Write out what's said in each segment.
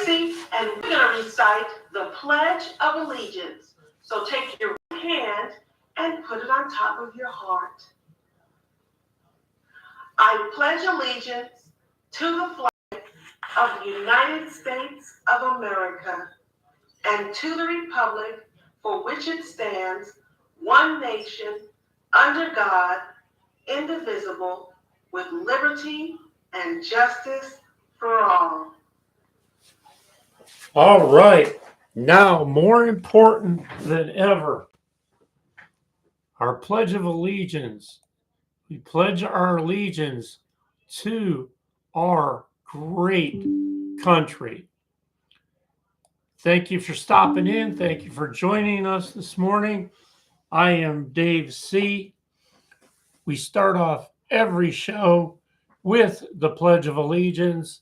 Tracy, and we're going to recite the Pledge of Allegiance. So take your right hand and put it on top of your heart. I pledge allegiance to the flag of the United States of America and to the republic for which it stands, one nation, under God, indivisible, with liberty and justice for all. All right. Now, more important than ever, our Pledge of Allegiance. We pledge our allegiance to our great country. Thank you for stopping in. Thank you for joining us this morning. I am Dave C. We start off every show with the Pledge of Allegiance.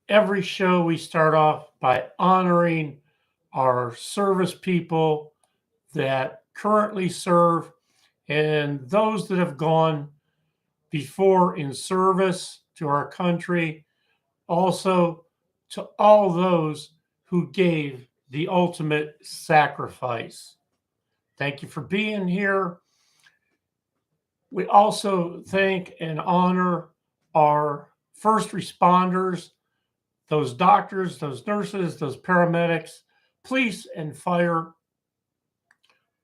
Every show we start off by honoring our service people that currently serve and those that have gone before in service to our country, also to all those who gave the ultimate sacrifice. Thank you for being here. We also thank and honor our first responders, those doctors, those nurses, those paramedics, police, and fire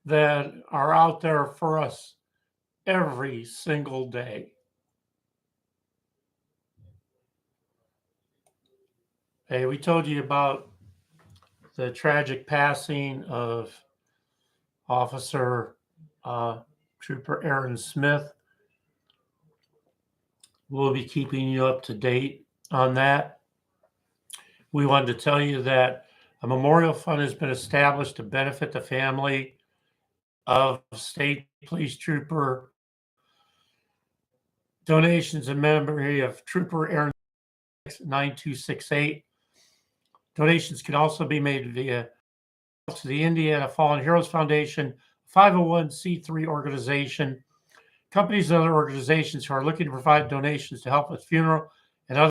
that are out there for us every single day. Hey, we told you about the tragic passing of Officer Trooper Aaron Smith. We'll be keeping you up to date on that. We wanted to tell you that a memorial fund has been established to benefit the family of State Police Trooper. Donations in memory of Trooper Aaron 9268. Donations can also be made via to the Indiana Fallen Heroes Foundation, 501c3 organization. Companies and other organizations who are looking to provide donations to help with funeral and other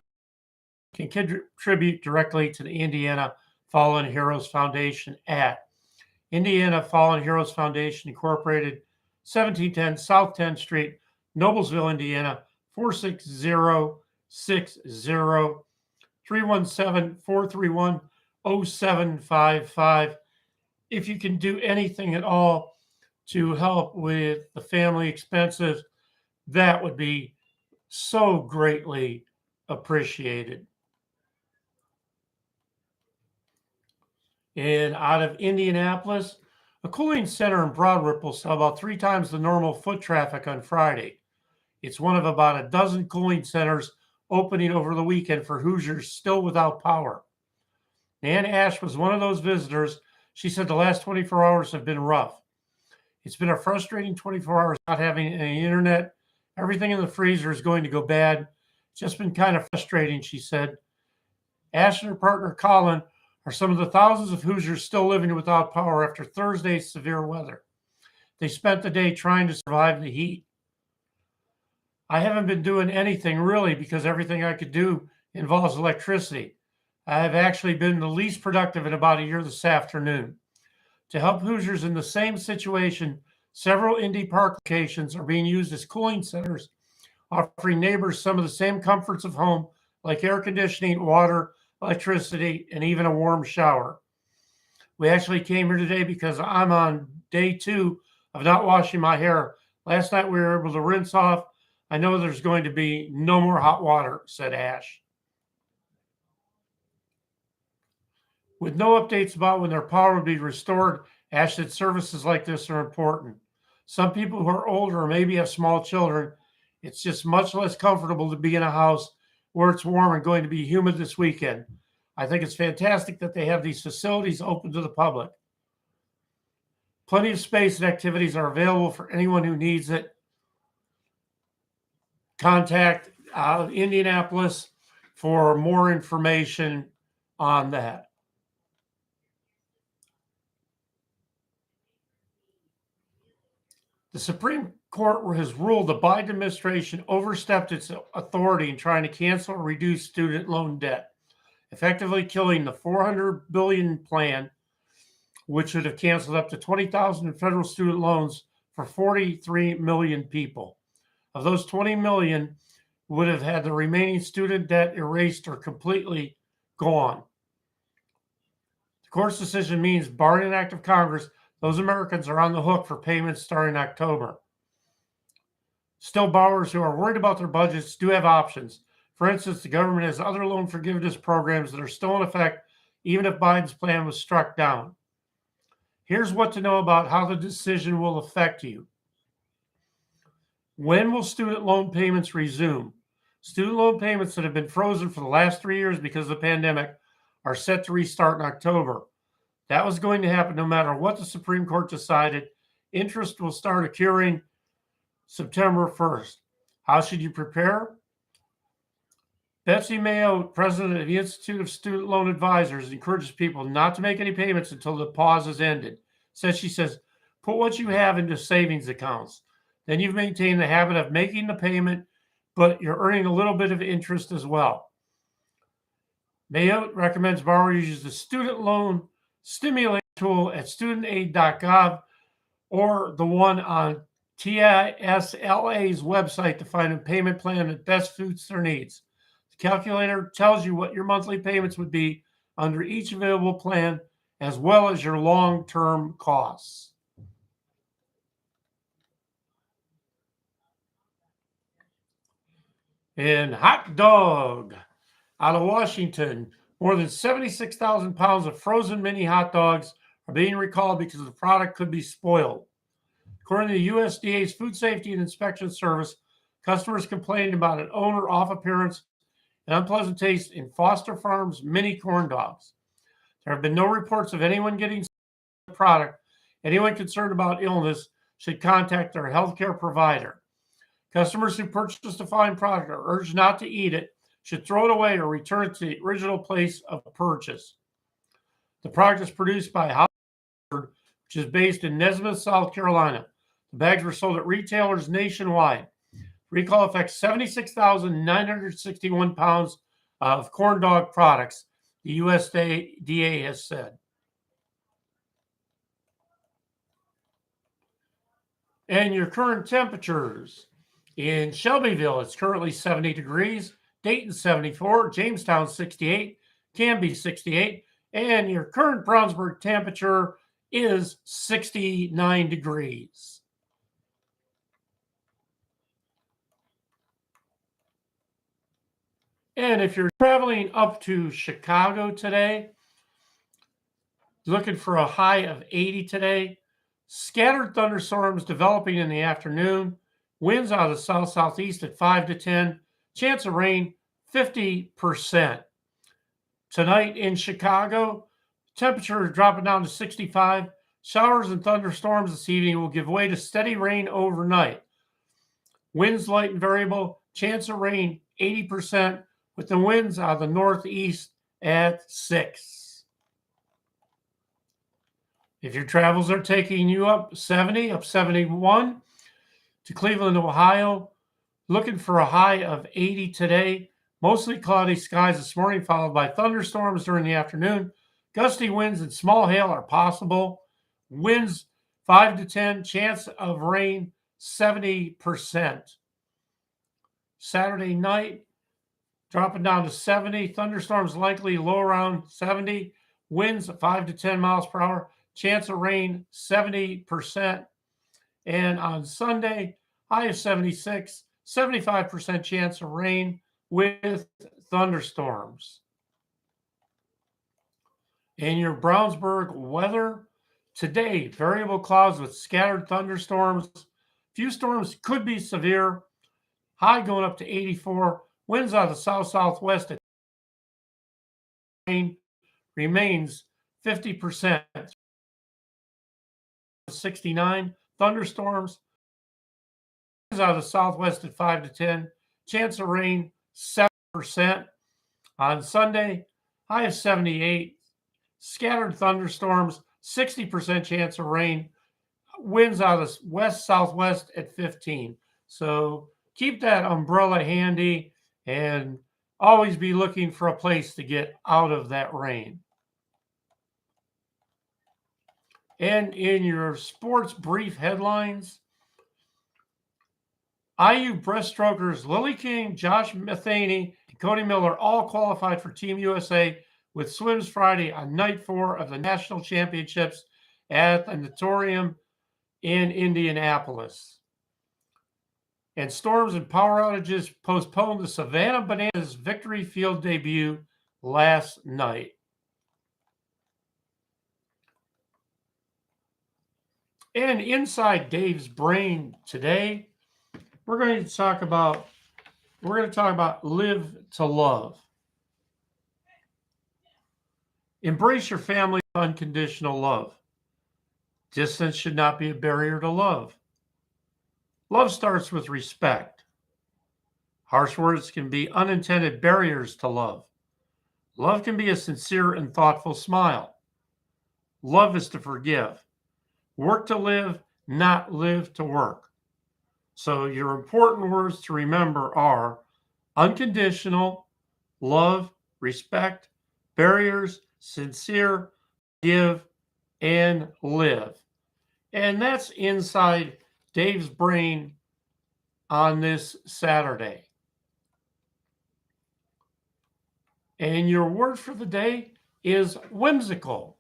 can contribute directly to the Indiana Fallen Heroes Foundation at Indiana Fallen Heroes Foundation Incorporated, 1710 South 10th Street, Noblesville, Indiana, 46060, 317-431-0755. If you can do anything at all to help with the family expenses, that would be so greatly appreciated. And out of Indianapolis, a cooling center in Broad Ripple saw about 3 times the normal foot traffic on Friday. It's one of about a dozen cooling centers opening over the weekend for Hoosiers still without power. Nan Ash was one of those visitors. She said the last 24 hours have been rough. It's been a frustrating 24 hours not having any internet. Everything in the freezer is going to go bad. It's just been kind of frustrating, she said. Ash and her partner Colin are some of the thousands of Hoosiers still living without power after Thursday's severe weather. They spent the day trying to survive the heat. I haven't been doing anything really because everything I could do involves electricity. I have actually been the least productive in about a year this afternoon. To help Hoosiers in the same situation, several Indy Park locations are being used as cooling centers, offering neighbors some of the same comforts of home, like air conditioning, water, electricity, and even a warm shower. We actually came here today because I'm on day 2 of not washing my hair. Last night we were able to rinse off. I know there's going to be no more hot water, said Ash. With no updates about when their power will be restored, Ash said services like this are important. Some people who are older or maybe have small children, it's just much less comfortable to be in a house where it's warm and going to be humid this weekend. I think it's fantastic that they have these facilities open to the public. Plenty of space and activities are available for anyone who needs it. Contact Indianapolis for more information on that. The Supreme court has ruled the Biden administration overstepped its authority in trying to cancel or reduce student loan debt, effectively killing the $400 billion plan, which would have canceled up to 20,000 federal student loans for 43 million people. Of those 20 million would have had the remaining student debt erased or completely gone. The court's decision means, barring an act of Congress, those Americans are on the hook for payments starting October. Still, borrowers who are worried about their budgets do have options. For instance, the government has other loan forgiveness programs that are still in effect, even if Biden's plan was struck down. Here's what to know about how the decision will affect you. When will student loan payments resume? Student loan payments that have been frozen for the last 3 years because of the pandemic are set to restart in October. That was going to happen no matter what the Supreme Court decided. Interest will start accruing September 1st. How should you prepare? Betsy Mayo, president of the Institute of Student Loan Advisors, encourages people not to make any payments until the pause is ended. She says, put what you have into savings accounts. Then you've maintained the habit of making the payment, but you're earning a little bit of interest as well. Mayo recommends borrowers use the student loan stimulator tool at studentaid.gov or the one on TISLA's website to find a payment plan that best suits their needs. The calculator tells you what your monthly payments would be under each available plan, as well as your long-term costs. And hot dog out of Washington, more than 76,000 pounds of frozen mini hot dogs are being recalled because the product could be spoiled. According to the USDA's Food Safety and Inspection Service, customers complained about an odor, off appearance, and unpleasant taste in Foster Farms mini corn dogs. There have been no reports of anyone getting sick with the product. Anyone concerned about illness should contact their healthcare provider. Customers who purchase the fine product are urged not to eat it, should throw it away, or return it to the original place of purchase. The product is produced by Howard, which is based in Nesmith, South Carolina. The bags were sold at retailers nationwide. Recall affects 76,961 pounds of corn dog products, the USDA has said. And your current temperatures. In Shelbyville, it's currently 70 degrees, Dayton 74, Jamestown 68, Canby 68, and your current Brownsburg temperature is 69 degrees. And if you're traveling up to Chicago today, looking for a high of 80 today, scattered thunderstorms developing in the afternoon, winds out of the south-southeast at 5 to 10, chance of rain 50%. Tonight in Chicago, temperature is dropping down to 65. Showers and thunderstorms this evening will give way to steady rain overnight. Winds light and variable, chance of rain 80%, with the winds out of the northeast at 6. If your travels are taking you up 70, up 71 to Cleveland, Ohio, looking for a high of 80 today. Mostly cloudy skies this morning, followed by thunderstorms during the afternoon. Gusty winds and small hail are possible. Winds 5 to 10, chance of rain 70%. Saturday night, dropping down to 70. Thunderstorms likely low around 70. Winds 5 to 10 miles per hour. Chance of rain 70%. And on Sunday, high of 76, 75% chance of rain with thunderstorms. In your Brownsburg weather, today, variable clouds with scattered thunderstorms. Few storms could be severe. High going up to 84. Winds out of the south-southwest at rain remains 50%. 69. Thunderstorms. Winds out of the southwest at 5 to 10. Chance of rain 7%. On Sunday, high of 78. Scattered thunderstorms, 60% chance of rain winds out of west-southwest at 15. So keep that umbrella handy and always be looking for a place to get out of that rain. And in your sports brief headlines, IU breaststrokers Lily King, Josh Matheny, and Cody Miller all qualified for Team USA with swims Friday on night 4 of the national championships at the Natatorium in Indianapolis. And storms and power outages postponed the Savannah Bananas Victory Field debut last night. And inside Dave's brain today, we're going to talk about live to love. Embrace your family's unconditional love. Distance should not be a barrier to love. Love starts with respect. Harsh words can be unintended barriers to love. Love can be a sincere and thoughtful smile. Love is to forgive. Work to live, not live to work. So your important words to remember are unconditional, love, respect, barriers, sincere, give, and live. And that's inside Dave's brain on this Saturday. And your word for the day is whimsical.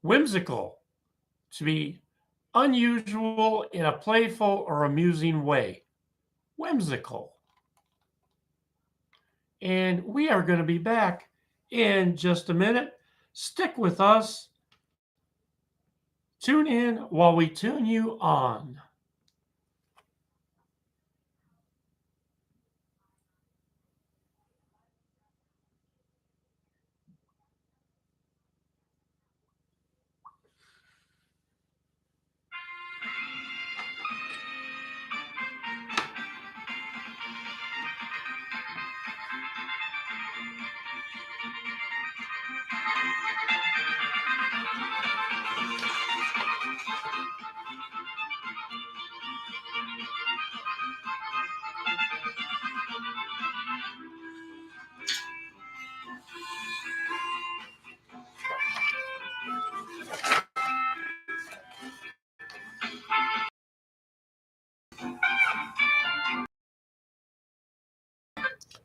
Whimsical, to be unusual in a playful or amusing way. Whimsical. And we are going to be back in just a minute. Stick with us. Tune in while we tune you on.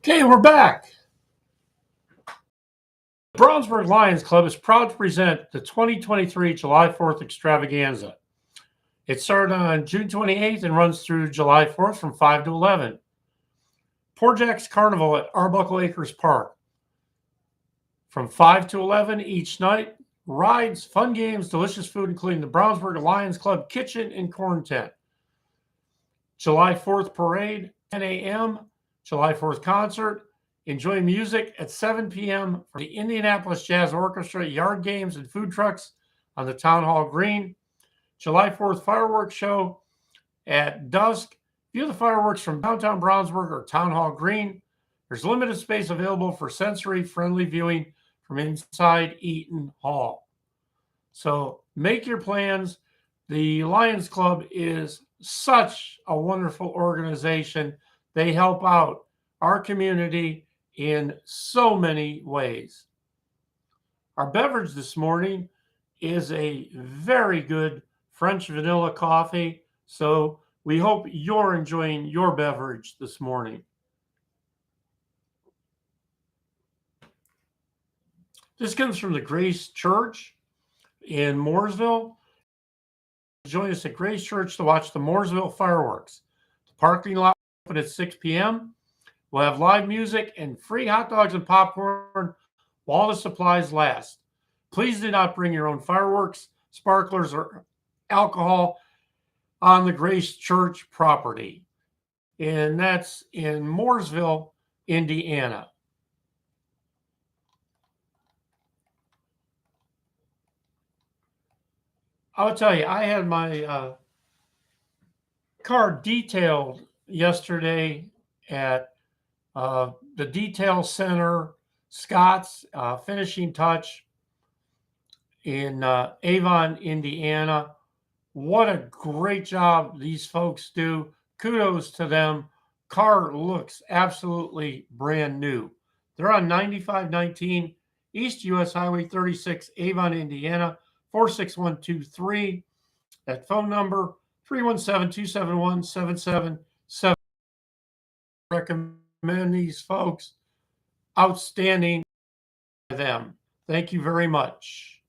Okay, we're back. Brownsburg Lions Club is proud to present the 2023 July 4th extravaganza. It started on June 28th and runs through July 4th from 5 to 11. Poor Jack's Carnival at Arbuckle Acres Park. From 5 to 11 each night, rides, fun games, delicious food, including the Brownsburg Lions Club kitchen and corn tent. July 4th parade, 10 a.m., July 4th concert. Enjoy music at 7 p.m. for the Indianapolis Jazz Orchestra, yard games, and food trucks on the Town Hall Green. July 4th fireworks show at dusk. View the fireworks from downtown Brownsburg or Town Hall Green. There's limited space available for sensory-friendly viewing from inside Eaton Hall. So make your plans. The Lions Club is such a wonderful organization. They help out our community in so many ways. Our beverage this morning is a very good French vanilla coffee. So we hope you're enjoying your beverage this morning. This comes from the Grace Church in Mooresville. Join us at Grace Church to watch the Mooresville fireworks. The parking lot will open at 6 p.m. We'll have live music and free hot dogs and popcorn while the supplies last. Please do not bring your own fireworks, sparklers, or alcohol on the Grace Church property. And that's in Mooresville, Indiana. I'll tell you, I had my car detailed yesterday at the detail center, Scott's Finishing Touch in Avon, Indiana. What a great job these folks do. Kudos to them. Car looks absolutely brand new. They're on 9519 East US Highway 36, Avon, Indiana, 46123. That phone number, 317-271-7777. Recommend these folks. Outstanding by them. Thank you very much.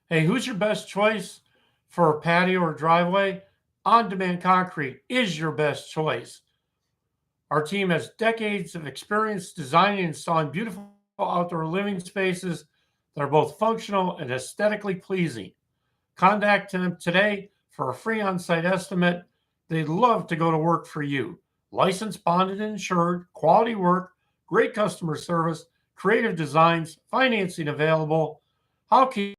Hey, who's your best choice for a patio or driveway? On Demand Concrete is your best choice. Our team has decades of experience designing and installing beautiful outdoor living spaces that are both functional and aesthetically pleasing. Contact them today for a free on-site estimate. They'd love to go to work for you. Licensed, bonded, and insured, quality work, great customer service, creative designs, financing available. How can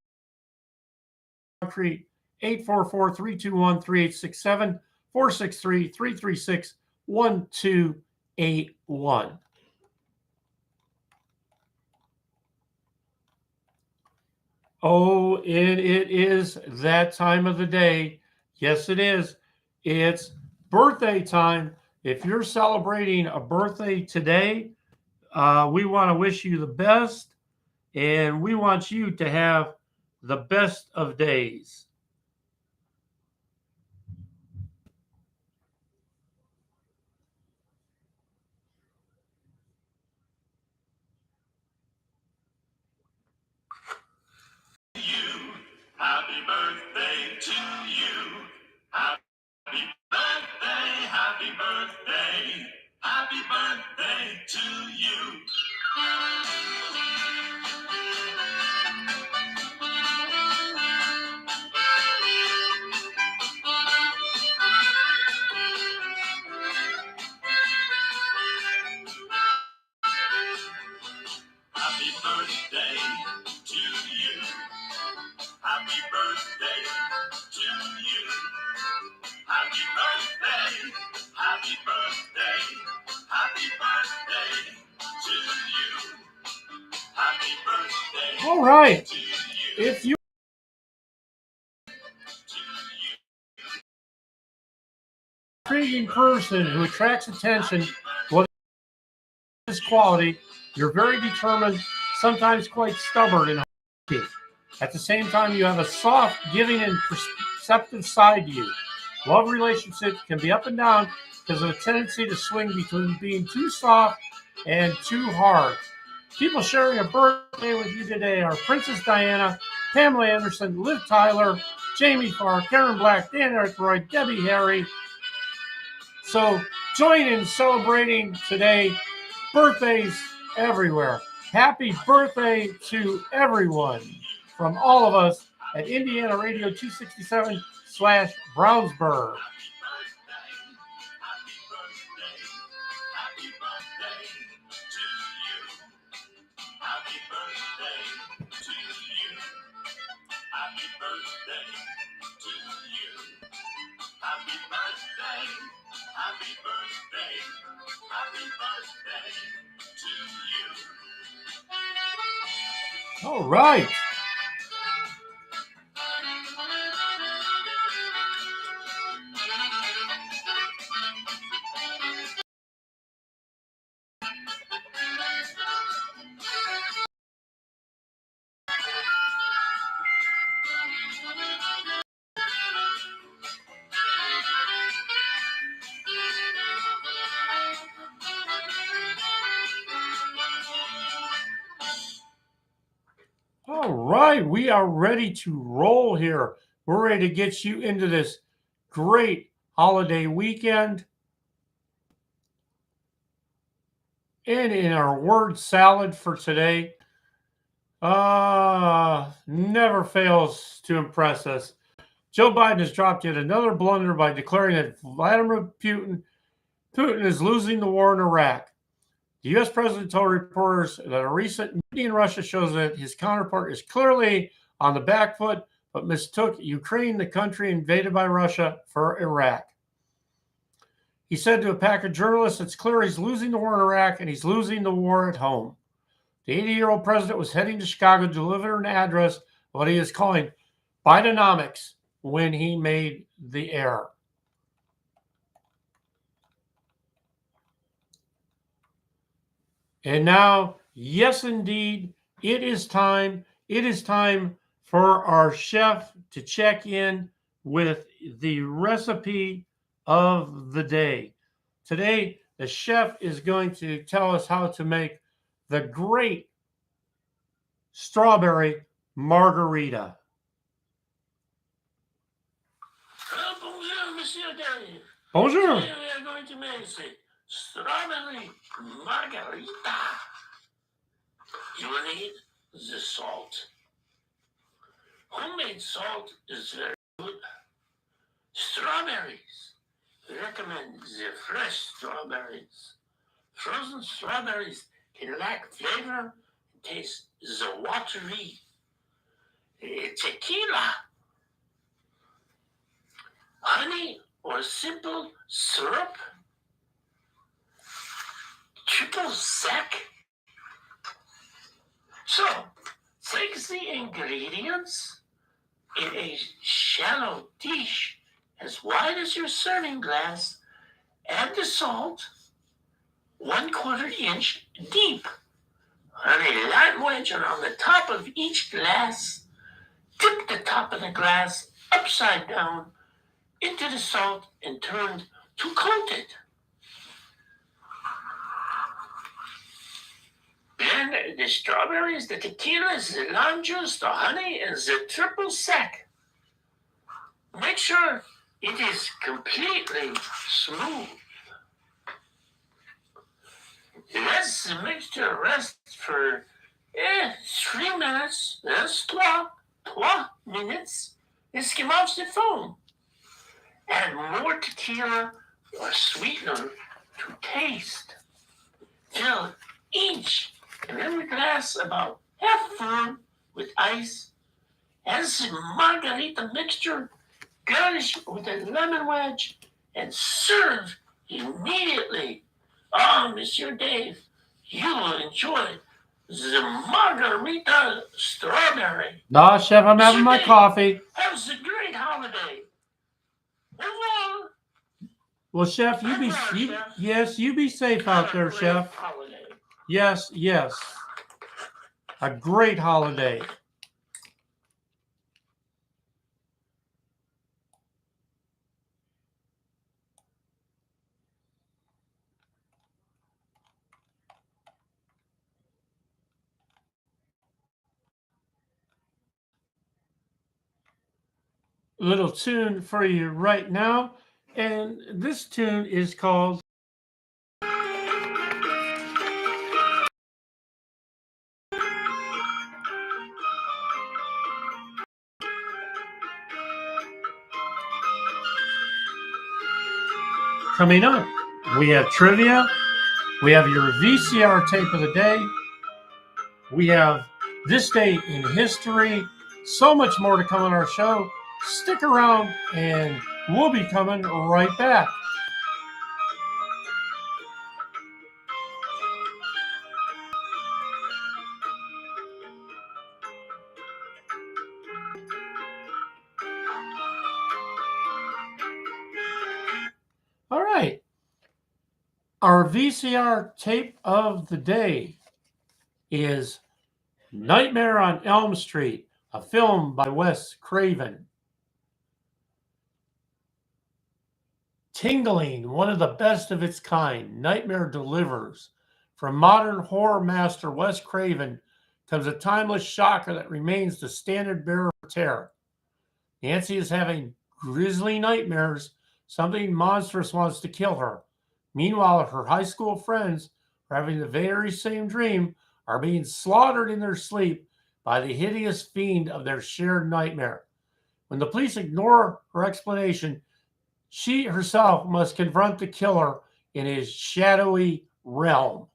Concrete 844-321-3867, 463-336-1281. Oh, it is that time of the day. Yes, it is. It's birthday time. If you're celebrating a birthday today, we want to wish you the best, and we want you to have the best of days. Happy birthday to you. Happy birthday, happy birthday, happy birthday to you. Happy birthday to you. Happy birthday to you. Happy birthday, happy birthday, happy birthday to you. Happy birthday. All right. To you. If you intriguing person who attracts attention, what is quality, you're very determined, sometimes quite stubborn and hard. At the same time, you have a soft, giving, and perceptive side to you. Love relationships can be up and down because of a tendency to swing between being too soft and too hard. People sharing a birthday with you today are Princess Diana, Pamela Anderson, Liv Tyler, Jamie Farr, Karen Black, Dan Aykroyd, Debbie Harry. So join in celebrating today. Birthdays everywhere. Happy birthday to everyone from all of us at IndianaRadio267 / Brownsburg. All right. All right, we are ready to roll here. We're ready to get you into this great holiday weekend. And in our word salad for today, never fails to impress us. Joe Biden has dropped yet another blunder by declaring that Vladimir Putin is losing the war in Iraq. The U.S. president told reporters that a recent meeting in Russia shows that his counterpart is clearly on the back foot, but mistook Ukraine, the country invaded by Russia, for Iraq. He said to a pack of journalists, it's clear he's losing the war in Iraq and he's losing the war at home. The 80-year-old president was heading to Chicago to deliver an address of what he is calling Bidenomics when he made the error. And now, yes, indeed, it is time. It is time for our chef to check in with the recipe of the day. Today, the chef is going to tell us how to make the great strawberry margarita. Bonjour, Monsieur Dave. Bonjour. Today we are going to make the strawberry margarita. You will need the salt. Homemade salt is very good. Strawberries. We recommend the fresh strawberries. Frozen strawberries can lack flavor and taste the watery. Tequila. Honey or simple syrup. Triple sec. So, take the ingredients in a shallow dish as wide as your serving glass. Add the salt, 1/4 inch deep. Run a light wedge around the top of each glass. Dip the top of the glass upside down into the salt and turn to coat it. Blend the strawberries, the tequilas, the lime juice, the honey, and the triple sec. Make sure it is completely smooth. Let the mixture rest for 3 minutes. That's 3 minutes. And skim off the foam. Add more tequila or sweetener to taste. Fill each and every glass about half full with ice. Add some margarita mixture, garnish with a lemon wedge, and serve immediately. Oh, Monsieur Dave, you will enjoy the margarita strawberry. Nah, chef, I'm having my coffee. Have a great holiday. Au revoir. Well, chef, you be safe out there, chef. Holiday. Yes. A great holiday. Little tune for you right now, and this tune is called Coming up. We have trivia, we have your VCR tape of the day, we have this day in history, so much more to come on our show. Stick around and we'll be coming right back. All right. Our VCR tape of the day is Nightmare on Elm Street, a film by Wes Craven. Tingling, one of the best of its kind, Nightmare Delivers. From modern horror master Wes Craven comes a timeless shocker that remains the standard bearer of terror. Nancy is having grisly nightmares. Something monstrous wants to kill her. Meanwhile, her high school friends are having the very same dream, are being slaughtered in their sleep by the hideous fiend of their shared nightmare. When the police ignore her explanation, she herself must confront the killer in his shadowy realm.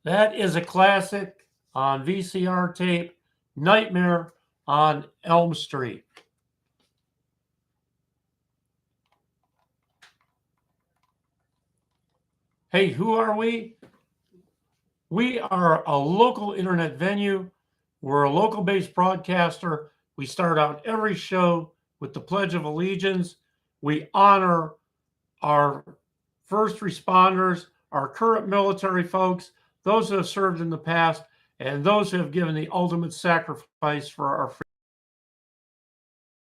That is a classic on VCR tape, Nightmare on Elm Street. Hey, who are we? We are a local internet venue. We're a local-based broadcaster. We start out every show with the Pledge of Allegiance. We honor our first responders, our current military folks, those who have served in the past, and those who have given the ultimate sacrifice for our freedom.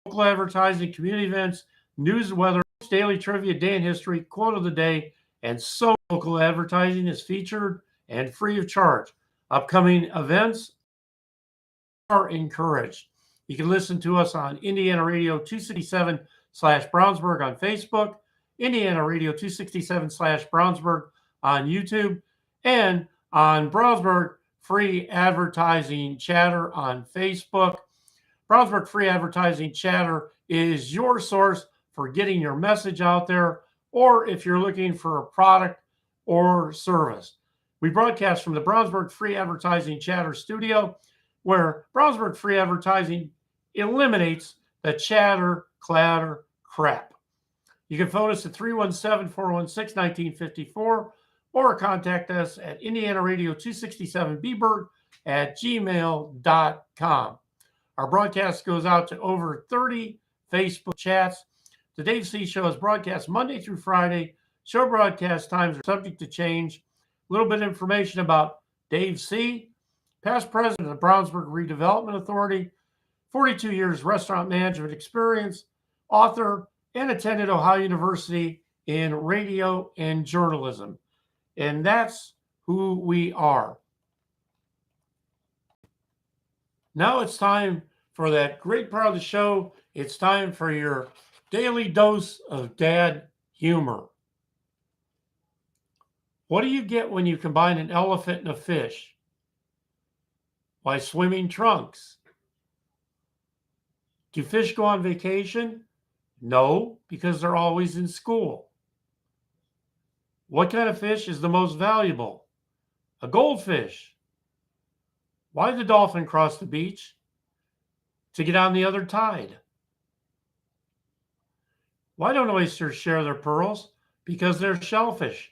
Local advertising, community events, news and weather, daily trivia, day in history, quote of the day, and so local advertising is featured and free of charge. Upcoming events are encouraged. You can listen to us on Indiana Radio 267 /Brownsburg on Facebook, Indiana Radio 267 /Brownsburg on YouTube, and on Brownsburg Free Advertising Chatter on Facebook. Brownsburg Free Advertising Chatter is your source for getting your message out there, or if you're looking for a product or service. We broadcast from the Brownsburg Free Advertising Chatter studio, where Brownsburg Free Advertising eliminates the chatter, clatter, crap. You can phone us at 317-416-1954 or contact us at IndianaRadio267bberg@gmail.com. Our broadcast goes out to over 30 Facebook chats. The Dave C. Show is broadcast Monday through Friday. Show broadcast times are subject to change. A little bit of information about Dave C., past president of the Brownsburg Redevelopment Authority, 42 years restaurant management experience, author, and attended Ohio University in radio and journalism. And that's who we are. Now it's time for that great part of the show. It's time for your daily dose of dad humor. What do you get when you combine an elephant and a fish? Why, swimming trunks. Do fish go on vacation? No, because they're always in school. What kind of fish is the most valuable? A goldfish. Why did the dolphin cross the beach? To get on the other tide. Why don't oysters share their pearls? Because they're shellfish.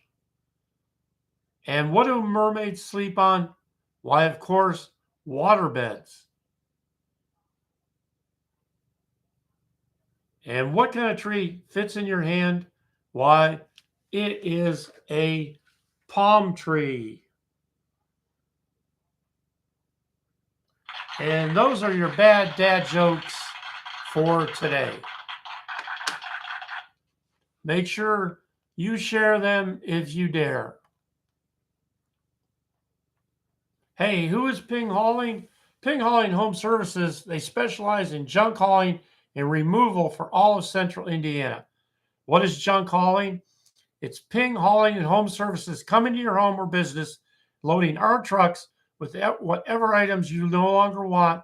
And what do mermaids sleep on? Why, of course, waterbeds. And what kind of tree fits in your hand? Why, it is a palm tree. And those are your bad dad jokes for today. Make sure you share them if you dare. Hey, who is Ping Hauling? Ping Hauling Home Services, they specialize in junk hauling and removal for all of central Indiana. What is junk hauling? It's Ping Hauling and Home Services coming to your home or business, loading our trucks with whatever items you no longer want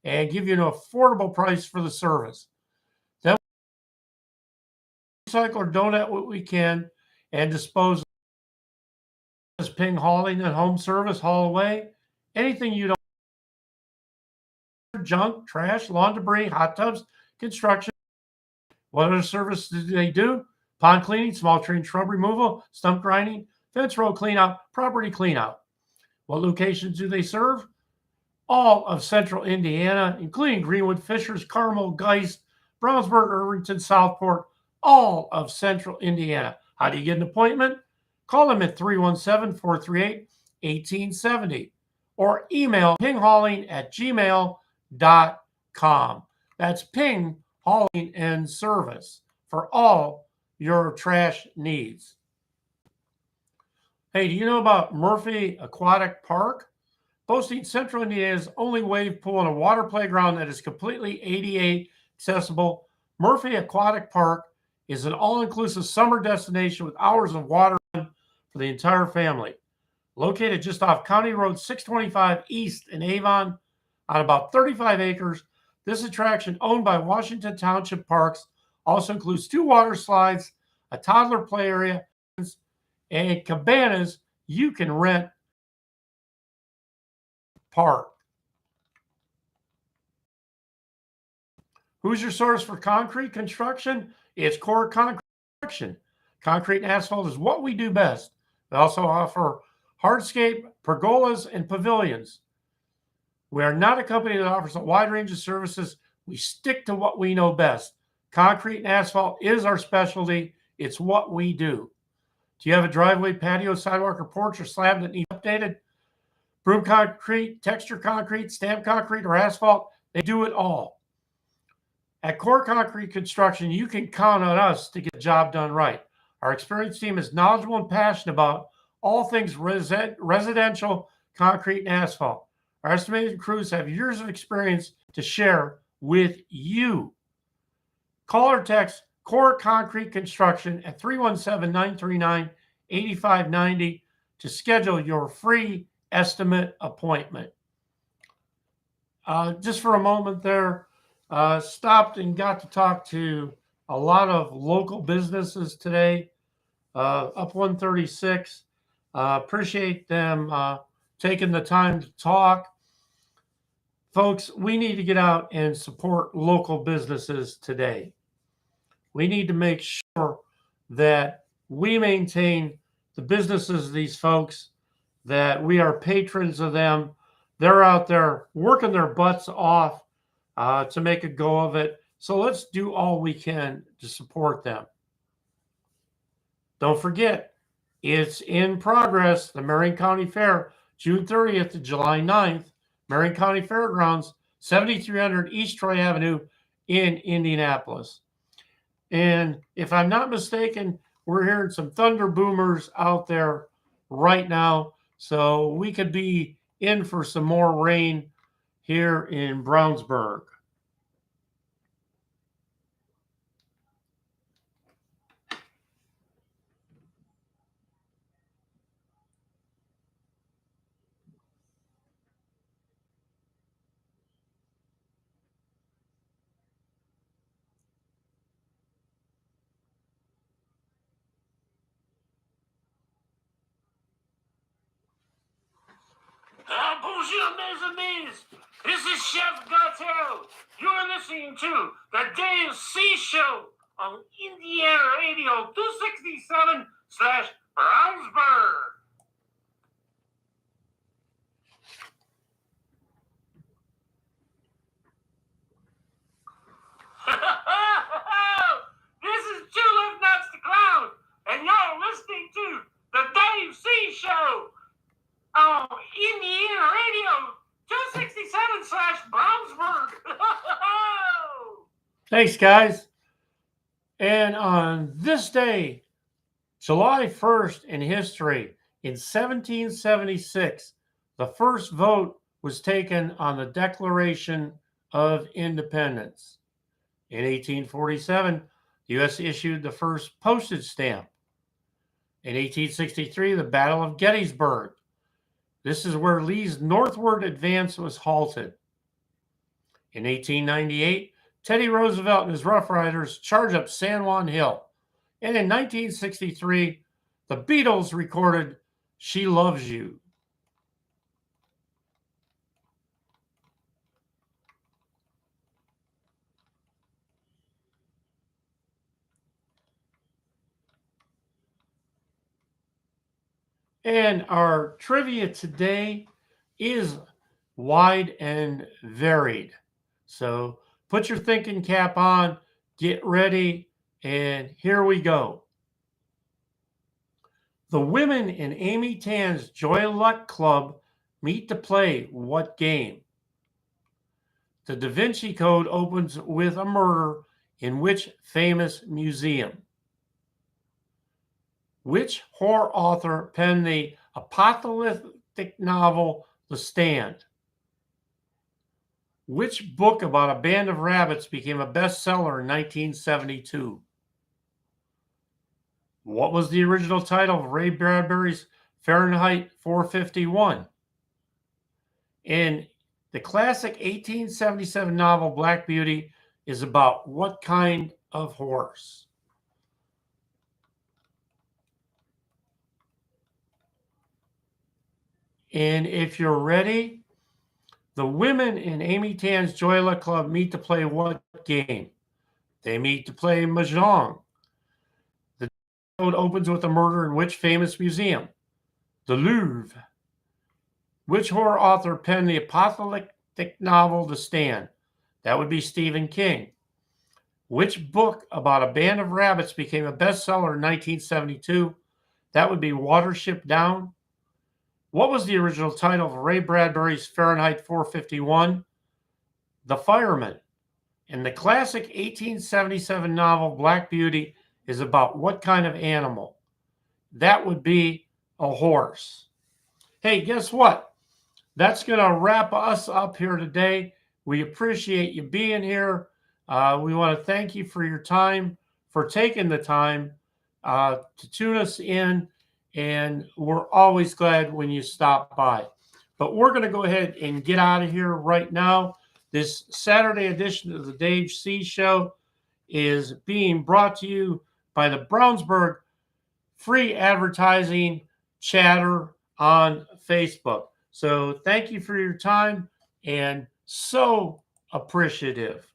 and give you an affordable price for the service. Then we recycle or donate what we can and dispose of. Ping Hauling and Home Service haul away anything you don't junk, trash, lawn debris, hot tubs, construction. What other services do they do? Pond cleaning, small tree and shrub removal, stump grinding, fence row cleanout, property cleanout. What locations do they serve? All of central Indiana, including Greenwood, Fishers, Carmel, Geist, Brownsburg, Irvington, Southport, all of central Indiana. How do you get an appointment? Call them at 317-438-1870 or email pinghauling@gmail.com. That's Ping Hauling and Service for all your trash needs. Hey, do you know about Murphy Aquatic Park? Boasting Central Indiana's only wave pool and a water playground that is completely ADA accessible, Murphy Aquatic Park is an all-inclusive summer destination with hours of water for the entire family. Located just off County Road 625 East in Avon on about 35 acres, this attraction, owned by Washington Township Parks, also includes 2 water slides, a toddler play area, and cabanas you can rent park. Who's your source for concrete construction? It's Core Concrete Construction. Concrete and asphalt is what we do best. We also offer hardscape, pergolas, and pavilions. We are not a company that offers a wide range of services. We stick to what we know best. Concrete and asphalt is our specialty. It's what we do. Do you have a driveway, patio, sidewalk, or porch or slab that needs updated? Broom concrete, texture concrete, stamp concrete, or asphalt, they do it all. At Core Concrete Construction, you can count on us to get the job done right. Our experienced team is knowledgeable and passionate about all things residential concrete and asphalt. Our estimated crews have years of experience to share with you. Call or text Core Concrete Construction at 317-939-8590 to schedule your free estimate appointment. Just for a moment there, stopped and got to talk to a lot of local businesses today, up 136. Appreciate them taking the time to talk. Folks, we need to get out and support local businesses today. We need to make sure that we maintain the businesses of these folks, that we are patrons of them. They're out there working their butts off to make a go of it. So let's do all we can to support them. Don't forget, it's in progress. The Marion County Fair, June 30th to July 9th, Marion County Fairgrounds, 7300 East Troy Avenue in Indianapolis. And if I'm not mistaken, we're hearing some thunder boomers out there right now. So we could be in for some more rain here in Brownsburg. Bonjour, mes amis. This is Chef Gartel. You're listening to the Dave C. Show on Indiana Radio 267 / Brownsburg. This is Julep Nuts the Clown, and you're listening to the Dave C. Show on Indiana Radio 267 / Brownsburg. Thanks, guys. And on this day, July 1st in history, in 1776, the first vote was taken on the Declaration of Independence. In 1847, the U.S. issued the first postage stamp. In 1863, the Battle of Gettysburg. This is where Lee's northward advance was halted. In 1898, Teddy Roosevelt and his Rough Riders charged up San Juan Hill. And in 1963, the Beatles recorded She Loves You. And our trivia today is wide and varied. So put your thinking cap on, get ready, and here we go. The women in Amy Tan's Joy Luck Club meet to play what game? The Da Vinci Code opens with a murder in which famous museum? Which horror author penned the apocalyptic novel The Stand? Which book about a band of rabbits became a bestseller in 1972? What was the original title of Ray Bradbury's Fahrenheit 451? And the classic 1877 novel Black Beauty is about what kind of horse? And if you're ready, the women in Amy Tan's Joy Luck Club meet to play what game? They meet to play Mahjong. The code opens with a murder in which famous museum? The Louvre. Which horror author penned the apocalyptic novel The Stand? That would be Stephen King. Which book about a band of rabbits became a bestseller in 1972? That would be Watership Down. What was the original title of Ray Bradbury's Fahrenheit 451? The Fireman. And the classic 1877 novel Black Beauty is about what kind of animal? That would be a horse. Hey, guess what? That's going to wrap us up here today. We appreciate you being here. We want to thank you for your time, for taking the time to tune us in. And we're always glad when you stop by. But we're going to go ahead and get out of here right now. This Saturday edition of the Dave C. Show is being brought to you by the Brownsburg Free Advertising Chatter on Facebook. So thank you for your time and so appreciative.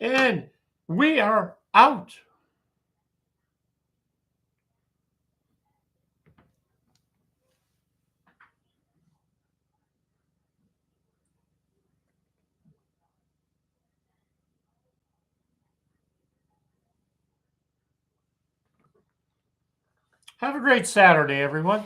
And we are out. Have a great Saturday, everyone.